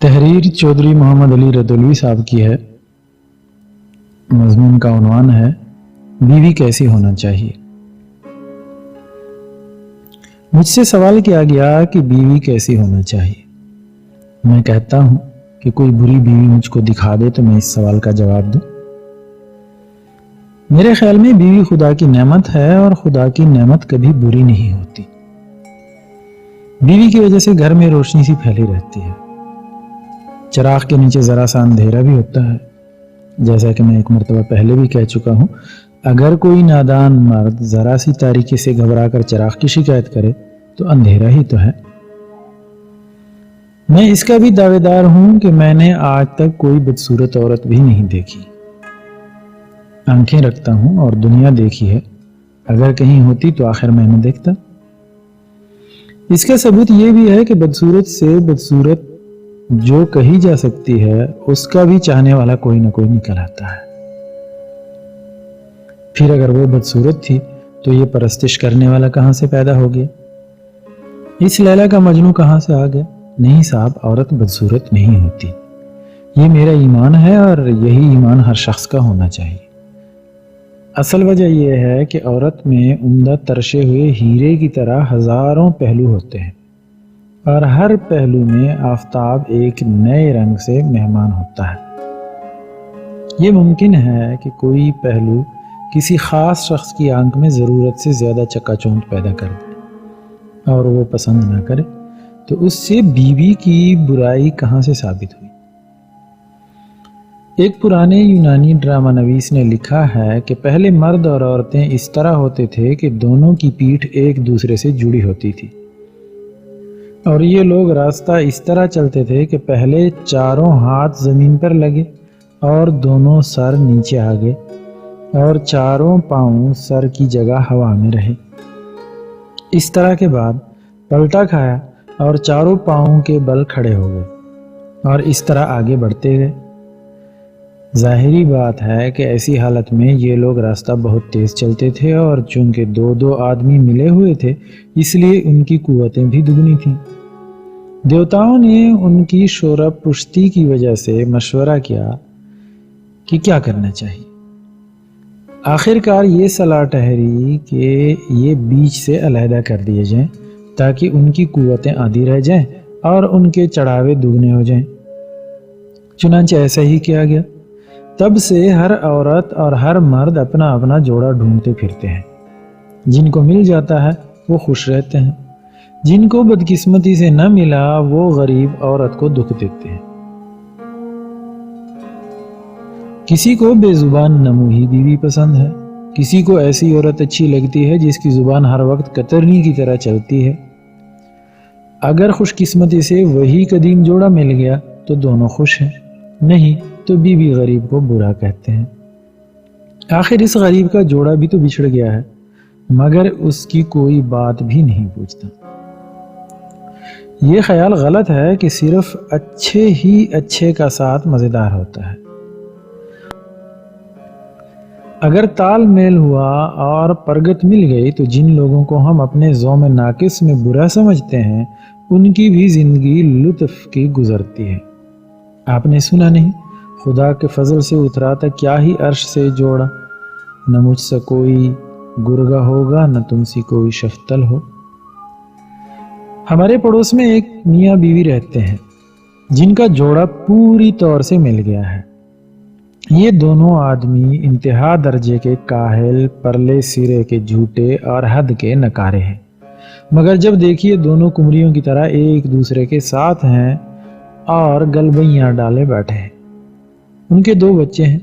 تحریر چودھری محمد علی رتولوی صاحب کی ہے۔ مضمون کا عنوان ہے بیوی کیسی ہونا چاہیے۔ مجھ سے سوال کیا گیا کہ بیوی کیسی ہونا چاہیے۔ میں کہتا ہوں کہ کوئی بری بیوی مجھ کو دکھا دے تو میں اس سوال کا جواب دوں۔ میرے خیال میں بیوی خدا کی نعمت ہے اور خدا کی نعمت کبھی بری نہیں ہوتی۔ بیوی کی وجہ سے گھر میں روشنی سی پھیلی رہتی ہے۔ چراغ کے نیچے ذرا سا اندھیرا بھی ہوتا ہے۔ جیسا کہ میں ایک مرتبہ پہلے بھی کہہ چکا ہوں، اگر کوئی نادان مرد ذرا سی تاریکی سے گھبرا کر چراغ کی شکایت کرے تو اندھیرا ہی تو ہے۔ میں اس کا بھی دعوے دار ہوں کہ میں نے آج تک کوئی بدصورت عورت بھی نہیں دیکھی۔ آنکھیں رکھتا ہوں اور دنیا دیکھی ہے، اگر کہیں ہوتی تو آخر میں نہ دیکھتا۔ اس کا ثبوت یہ بھی ہے کہ بدصورت سے بدصورت جو کہی جا سکتی ہے اس کا بھی چاہنے والا کوئی نہ کوئی نکل آتا ہے۔ پھر اگر وہ بدصورت تھی تو یہ پرستش کرنے والا کہاں سے پیدا ہو گیا؟ اس لیلا کا مجنوں کہاں سے آ گیا؟ نہیں صاحب، عورت بدصورت نہیں ہوتی۔ یہ میرا ایمان ہے اور یہی ایمان ہر شخص کا ہونا چاہیے۔ اصل وجہ یہ ہے کہ عورت میں عمدہ ترشے ہوئے ہیرے کی طرح ہزاروں پہلو ہوتے ہیں اور ہر پہلو میں آفتاب ایک نئے رنگ سے مہمان ہوتا ہے۔ یہ ممکن ہے کہ کوئی پہلو کسی خاص شخص کی آنکھ میں ضرورت سے زیادہ چکا چوند پیدا کر دے اور وہ پسند نہ کرے تو اس سے بیوی کی برائی کہاں سے ثابت ہوئی؟ ایک پرانے یونانی ڈرامہ نویس نے لکھا ہے کہ پہلے مرد اور عورتیں اس طرح ہوتے تھے کہ دونوں کی پیٹھ ایک دوسرے سے جڑی ہوتی تھی، اور یہ لوگ راستہ اس طرح چلتے تھے کہ پہلے چاروں ہاتھ زمین پر لگے اور دونوں سر نیچے آگے اور چاروں پاؤں سر کی جگہ ہوا میں رہے۔ اس طرح کے بعد پلٹا کھایا اور چاروں پاؤں کے بل کھڑے ہو گئے اور اس طرح آگے بڑھتے گئے۔ ظاہری بات ہے کہ ایسی حالت میں یہ لوگ راستہ بہت تیز چلتے تھے، اور چونکہ دو دو آدمی ملے ہوئے تھے اس لیے ان کی قوتیں بھی دگنی تھیں۔ دیوتاؤں نے ان کی شورا پشتی کی وجہ سے مشورہ کیا کہ کیا کرنا چاہیے۔ آخر کار یہ صلاح ٹھہری کہ یہ بیچ سے علیحدہ کر دیے جائیں تاکہ ان کی قوتیں آدھی رہ جائیں اور ان کے چڑھاوے دگنے ہو جائیں۔ چنانچہ ایسا ہی کیا گیا۔ تب سے ہر عورت اور ہر مرد اپنا اپنا جوڑا ڈھونڈتے پھرتے ہیں۔ جن کو مل جاتا ہے وہ خوش رہتے ہیں، جن کو بدقسمتی سے نہ ملا وہ غریب عورت کو دکھ دیتے ہیں۔ کسی کو بے زبان نموہی بیوی پسند ہے، کسی کو ایسی عورت اچھی لگتی ہے جس کی زبان ہر وقت کترنی کی طرح چلتی ہے۔ اگر خوش قسمتی سے وہی قدیم جوڑا مل گیا تو دونوں خوش ہیں، نہیں تو بیوی غریب کو برا کہتے ہیں۔ آخر اس غریب کا جوڑا بھی تو بچھڑ گیا ہے، مگر اس کی کوئی بات بھی نہیں پوچھتا۔ یہ خیال غلط ہے کہ صرف اچھے ہی اچھے کا ساتھ مزیدار ہوتا ہے۔ اگر تال میل ہوا اور پرگت مل گئی تو جن لوگوں کو ہم اپنے ذوم ناقص میں برا سمجھتے ہیں ان کی بھی زندگی لطف کی گزرتی ہے۔ آپ نے سنا نہیں، خدا کے فضل سے اترا تھا کیا ہی عرش سے جوڑا، نہ مجھ سے کوئی گرگا ہوگا نہ تم سے کوئی شفتل ہو۔ ہمارے پڑوس میں ایک میاں بیوی رہتے ہیں جن کا جوڑا پوری طور سے مل گیا ہے۔ یہ دونوں آدمی انتہا درجے کے کاہل، پرلے سرے کے جھوٹے اور حد کے نکارے ہیں، مگر جب دیکھیے دونوں کمریوں کی طرح ایک دوسرے کے ساتھ ہیں اور گلبیاں ڈالے بیٹھے ہیں۔ ان کے 2 بچے ہیں۔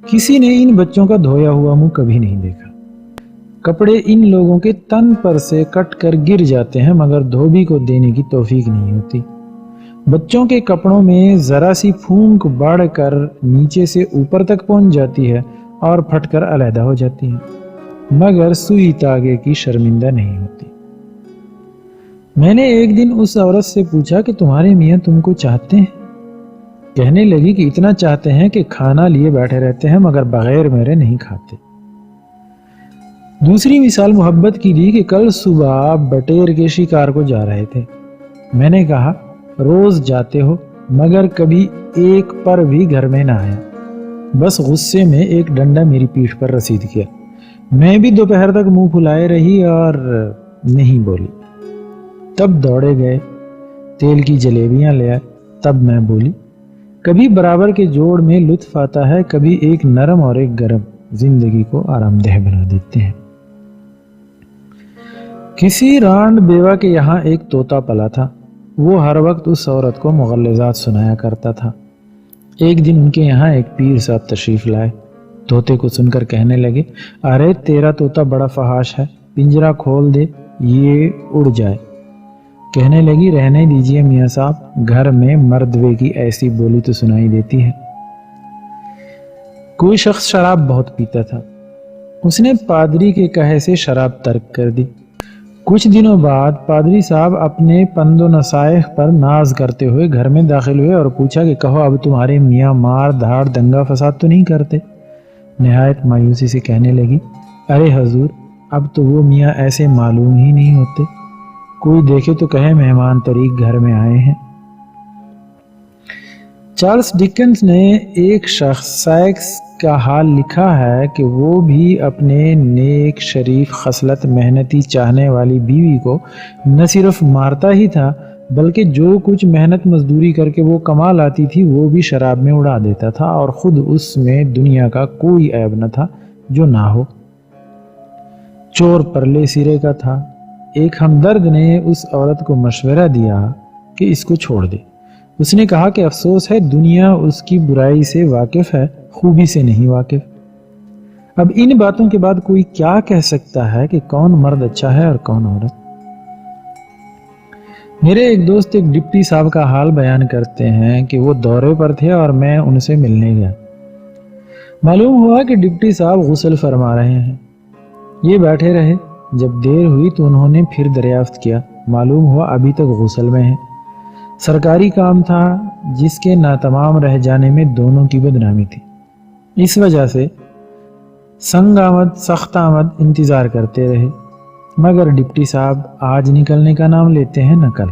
کسی نے ان بچوں کا دھویا ہوا منہ کبھی نہیں دیکھا۔ کپڑے ان لوگوں کے تن پر سے کٹ کر گر جاتے ہیں مگر دھوبی کو دینے کی توفیق نہیں ہوتی۔ بچوں کے کپڑوں میں ذرا سی پھونک بڑھ کر نیچے سے اوپر تک پہنچ جاتی ہے اور پھٹ کر علیحدہ ہو جاتی ہے، مگر سوئی تاگے کی شرمندہ نہیں ہوتی۔ میں نے ایک دن اس عورت سے پوچھا کہ تمہارے میاں تم کو چاہتے ہیں؟ کہنے لگی کہ اتنا چاہتے ہیں کہ کھانا لیے بیٹھے رہتے ہیں مگر بغیر میرے نہیں کھاتے۔ دوسری مثال محبت کی دی کہ کل صبح بٹیر کے شکار کو جا رہے تھے۔ میں نے کہا روز جاتے ہو مگر کبھی ایک پر بھی گھر میں نہ آیا، بس غصے میں ایک ڈنڈا میری پیٹھ پر رسید کیا۔ میں بھی دوپہر تک منہ پھلائے رہی اور نہیں بولی۔ تب دوڑے گئے، تیل کی جلیبیاں لے آئے، تب میں بولی۔ کبھی برابر کے جوڑ میں لطف آتا ہے، کبھی ایک نرم اور ایک گرم زندگی کو آرام دہ بنا دیتے ہیں۔ کسی رانڈ بیوہ کے یہاں ایک طوطا پلا تھا، وہ ہر وقت اس عورت کو مغلظات سنایا کرتا تھا۔ ایک دن ان کے یہاں ایک پیر صاحب تشریف لائے، طوطے کو سن کر کہنے لگے، ارے تیرا طوطا بڑا فحاش ہے، پنجرا کھول دے یہ اڑ جائے۔ کہنے لگی، رہنے دیجئے میاں صاحب، گھر میں مردوے کی ایسی بولی تو سنائی دیتی ہے۔ کوئی شخص شراب بہت پیتا تھا، اس نے پادری کے کہے سے شراب ترک کر دی۔ کچھ دنوں بعد پادری صاحب اپنے پند و نصائح پر ناز کرتے ہوئے گھر میں داخل ہوئے اور پوچھا کہ کہو اب تمہارے میاں مار دھاڑ دنگا فساد تو نہیں کرتے؟ نہایت مایوسی سے کہنے لگی، ارے حضور، اب تو وہ میاں ایسے معلوم ہی نہیں ہوتے، کوئی دیکھے تو کہے مہمان طریق گھر میں آئے ہیں۔ چارلس ڈکنس نے ایک شخص سائکس کا حال لکھا ہے کہ وہ بھی اپنے نیک شریف خصلت محنتی چاہنے والی بیوی کو نہ صرف مارتا ہی تھا بلکہ جو کچھ محنت مزدوری کر کے وہ کما لاتی تھی وہ بھی شراب میں اڑا دیتا تھا، اور خود اس میں دنیا کا کوئی عیب نہ تھا جو نہ ہو۔ چور پرلے سرے کا تھا۔ ایک ہمدرد نے اس عورت کو مشورہ دیا کہ اس کو چھوڑ دے۔ اس نے کہا کہ افسوس ہے، دنیا اس کی برائی سے واقف ہے، خوبی سے نہیں واقف۔ اب ان باتوں کے بعد کوئی کیا کہہ سکتا ہے کہ کون مرد اچھا ہے اور کون عورت؟ میرے ایک دوست ایک ڈپٹی صاحب کا حال بیان کرتے ہیں کہ وہ دورے پر تھے اور میں ان سے ملنے گیا۔ معلوم ہوا کہ ڈپٹی صاحب غسل فرما رہے ہیں۔ یہ بیٹھے رہے، جب دیر ہوئی تو انہوں نے پھر دریافت کیا، معلوم ہوا ابھی تک غسل میں ہیں۔ سرکاری کام تھا جس کے ناتمام رہ جانے میں دونوں کی بدنامی تھی، اس وجہ سے سنگ آمد سخت آمد انتظار کرتے رہے، مگر ڈپٹی صاحب آج نکلنے کا نام لیتے ہیں نہ کل۔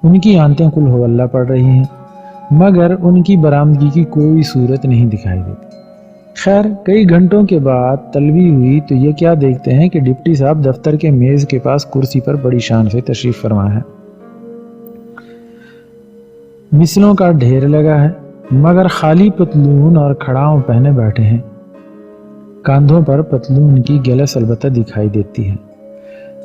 ان کی آنتیں کل ہو اللہ پڑ رہی ہیں، مگر ان کی برآمدگی کی کوئی صورت نہیں دکھائی دیتی۔ خیر کئی گھنٹوں کے بعد طلبی ہوئی تو یہ کیا دیکھتے ہیں کہ ڈپٹی صاحب دفتر کے میز کے پاس کرسی پر بڑی شان سے تشریف فرما ہے۔ مثلوں کا ڈھیر لگا ہے، مگر خالی پتلون اور کھڑاؤں پہنے بیٹھے ہیں۔ کاندھوں پر پتلون کی گلس البتہ دکھائی دیتی ہے۔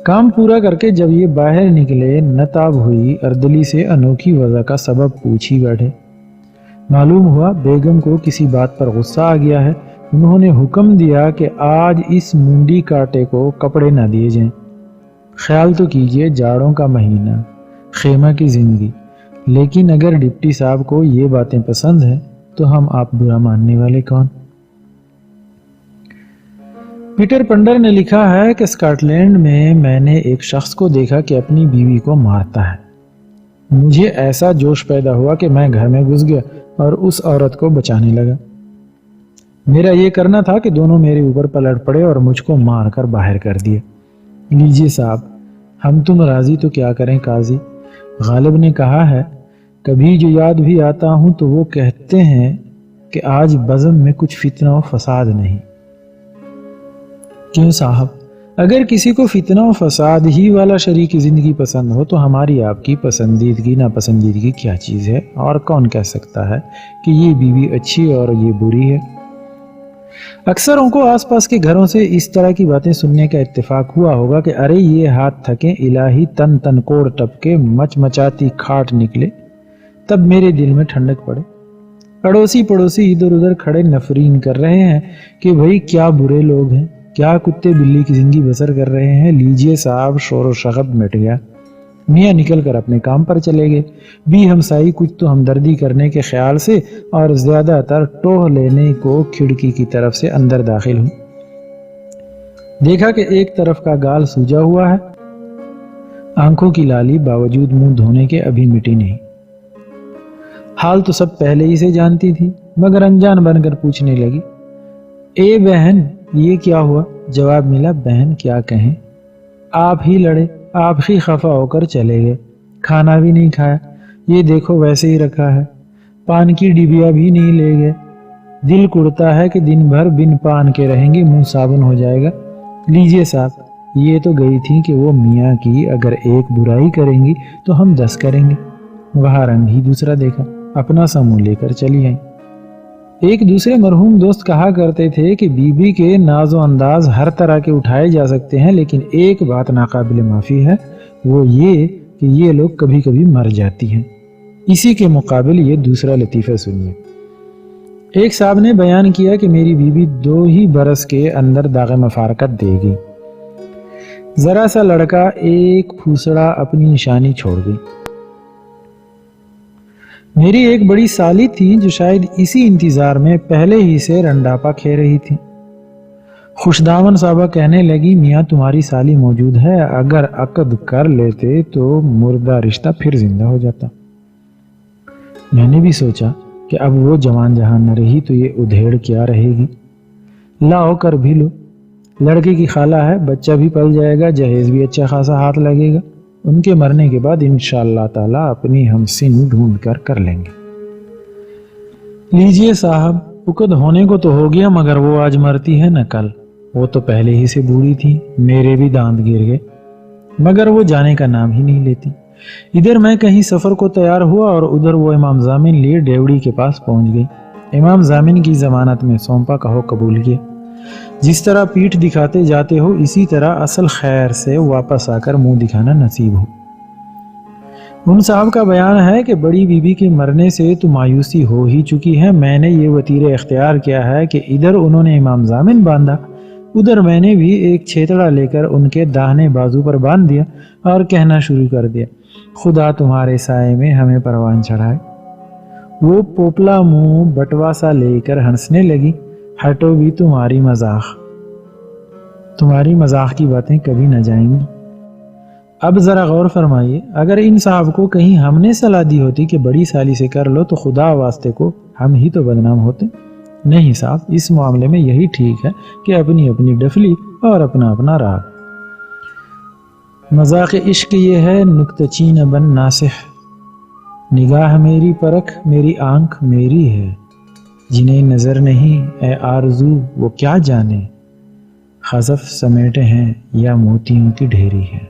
کام پورا کر کے جب یہ باہر نکلے، نتاب ہوئی اردلی سے انوکھی وضع کا سبب پوچھ ہی بیٹھے۔ معلوم ہوا بیگم کو کسی بات پر غصہ آ گیا ہے، انہوں نے حکم دیا کہ آج اس مونڈی کاٹے کو کپڑے نہ دیے جائیں۔ خیال تو کیجئے، جاڑوں کا مہینہ، خیمہ کی زندگی، لیکن اگر ڈپٹی صاحب کو یہ باتیں پسند ہیں تو ہم آپ برا ماننے والے کون؟ پیٹر پنڈر نے لکھا ہے کہ اسکاٹ لینڈ میں نے ایک شخص کو دیکھا کہ اپنی بیوی کو مارتا ہے۔ مجھے ایسا جوش پیدا ہوا کہ میں گھر میں گھس گیا اور اس عورت کو بچانے لگا۔ میرا یہ کرنا تھا کہ دونوں میرے اوپر پلٹ پڑے اور مجھ کو مار کر باہر کر دیے۔ لیجیے صاحب، ہم تم راضی تو کیا کریں قاضی؟ غالب نے کہا ہے، کبھی جو یاد بھی آتا ہوں تو وہ کہتے ہیں کہ آج بزم میں کچھ فتنہ و فساد نہیں۔ کیوں صاحب؟ اگر کسی کو فتنہ و فساد ہی والا شریک زندگی پسند ہو تو ہماری آپ کی پسندیدگی ناپسندیدگی کیا چیز ہے؟ اور کون کہہ سکتا ہے کہ یہ بیوی اچھی اور یہ بری ہے؟ اکثروں کو آس پاس کے گھروں سے اس طرح کی باتیں سننے کا اتفاق ہوا ہوگا کہ ارے یہ ہاتھ تھکے الہی تن تن کوڑ ٹپ کے مچ مچاتی کھاٹ نکلے۔ تب میرے دل میں ٹھنڈک پڑے۔ اڑوسی پڑوسی ادھر ادھر کھڑے نفرین کر رہے ہیں کہ بھئی کیا برے لوگ ہیں، کیا کتے بلی کی زندگی بسر کر رہے ہیں۔ لیجئے صاحب، شور و شغب مٹ گیا۔ میاں نکل کر اپنے کام پر چلے گئے۔ بھی ہمسائی کچھ تو ہمدردی کرنے کے خیال سے اور زیادہ تر ٹوہ لینے کو کھڑکی کی طرف سے اندر داخل ہوئی۔ دیکھا کہ ایک طرف کا گال سوجا ہوا ہے، آنکھوں کی لالی باوجود منہ دھونے کے ابھی مٹی نہیں۔ حال تو سب پہلے ہی سے جانتی تھی، مگر انجان بن کر پوچھنے لگی، اے بہن یہ کیا ہوا؟ جواب ملا، بہن کیا کہیں، آپ ہی لڑے، آپ ہی خفا ہو کر چلے گئے، کھانا بھی نہیں کھایا، یہ دیکھو ویسے ہی رکھا ہے، پان کی ڈبیا بھی نہیں لے گئے۔ دل کڑتا ہے کہ دن بھر بن پان کے رہیں گے، منہ صابن ہو جائے گا۔ لیجئے صاحب، یہ تو گئی تھی کہ وہ میاں کی اگر ایک برائی کریں گی تو ہم 10 کریں گے۔ وہاں رنگ ہی دوسرا دیکھا، اپنا سا منہ لے کر چلی آئیں۔ ایک دوسرے مرحوم دوست کہا کرتے تھے کہ بیوی کے ناز و انداز ہر طرح کے اٹھائے جا سکتے ہیں، لیکن ایک بات ناقابل معافی ہے، وہ یہ کہ یہ لوگ کبھی کبھی مر جاتی ہیں۔ اسی کے مقابل یہ دوسرا لطیفہ سنیے۔ ایک صاحب نے بیان کیا کہ میری بیوی 2 ہی برس کے اندر داغ مفارقت دے گئی۔ ذرا سا لڑکا ایک پھوسڑا اپنی نشانی چھوڑ گئی۔ میری ایک بڑی سالی تھی جو شاید اسی انتظار میں پہلے ہی سے رنڈاپا کھے رہی تھی۔ خوشدامن صاحبہ کہنے لگی، میاں تمہاری سالی موجود ہے، اگر عقد کر لیتے تو مردہ رشتہ پھر زندہ ہو جاتا۔ میں نے بھی سوچا کہ اب وہ جوان جہاں نہ رہی تو یہ ادھیڑ کیا رہے گی، لاؤ کر بھی لو۔ لڑکے کی خالہ ہے، بچہ بھی پل جائے گا، جہیز بھی اچھا خاصا ہاتھ لگے گا، ان کے مرنے کے بعد انشاءاللہ تعالی اپنی ہمسن ڈھونڈ کر لیں گے۔ لیجئے صاحب، عقد ہونے کو تو ہو گیا، مگر وہ آج مرتی ہے نہ کل، وہ تو پہلے ہی سے بوڑھی تھی، میرے بھی دانت گر گئے، مگر وہ جانے کا نام ہی نہیں لیتی۔ ادھر میں کہیں سفر کو تیار ہوا اور ادھر وہ امام ضامن لیے ڈیوڑی کے پاس پہنچ گئی۔ امام ضامن کی ضمانت میں سونپا کہو قبول کیا۔ جس طرح پیٹھ دکھاتے جاتے ہو اسی طرح اصل خیر سے واپس آ کر منہ دکھانا نصیب ہو۔ ان صاحب کا بیان ہے کہ بڑی بیوی کے مرنے سے تو مایوسی ہو ہی چکی ہے، میں نے یہ وتیرہ اختیار کیا ہے کہ ادھر انہوں نے امام ضامن باندھا، ادھر میں نے بھی ایک چھیتڑا لے کر ان کے داہنے بازو پر باندھ دیا اور کہنا شروع کر دیا، خدا تمہارے سائے میں ہمیں پروان چڑھائے۔ وہ پوپلا منہ بٹوا سا لے کر ہنسنے لگی، ہٹو بھی تمہاری مذاق کی باتیں کبھی نہ جائیں گی۔ اب ذرا غور فرمائیے، اگر ان صاحب کو کہیں ہم نے صلاح دی ہوتی کہ بڑی سالی سے کر لو تو خدا واسطے کو ہم ہی تو بدنام ہوتے۔ نہیں صاحب، اس معاملے میں یہی ٹھیک ہے کہ اپنی اپنی ڈفلی اور اپنا اپنا راگ۔ مذاق عشق یہ ہے نکتہ چین بن ناصح، نگاہ میری پرکھ میری آنکھ میری ہے، جنہیں نظر نہیں اے آرزو وہ کیا جانے، خزف سمیٹے ہیں یا موتیوں کی ڈھیری ہے۔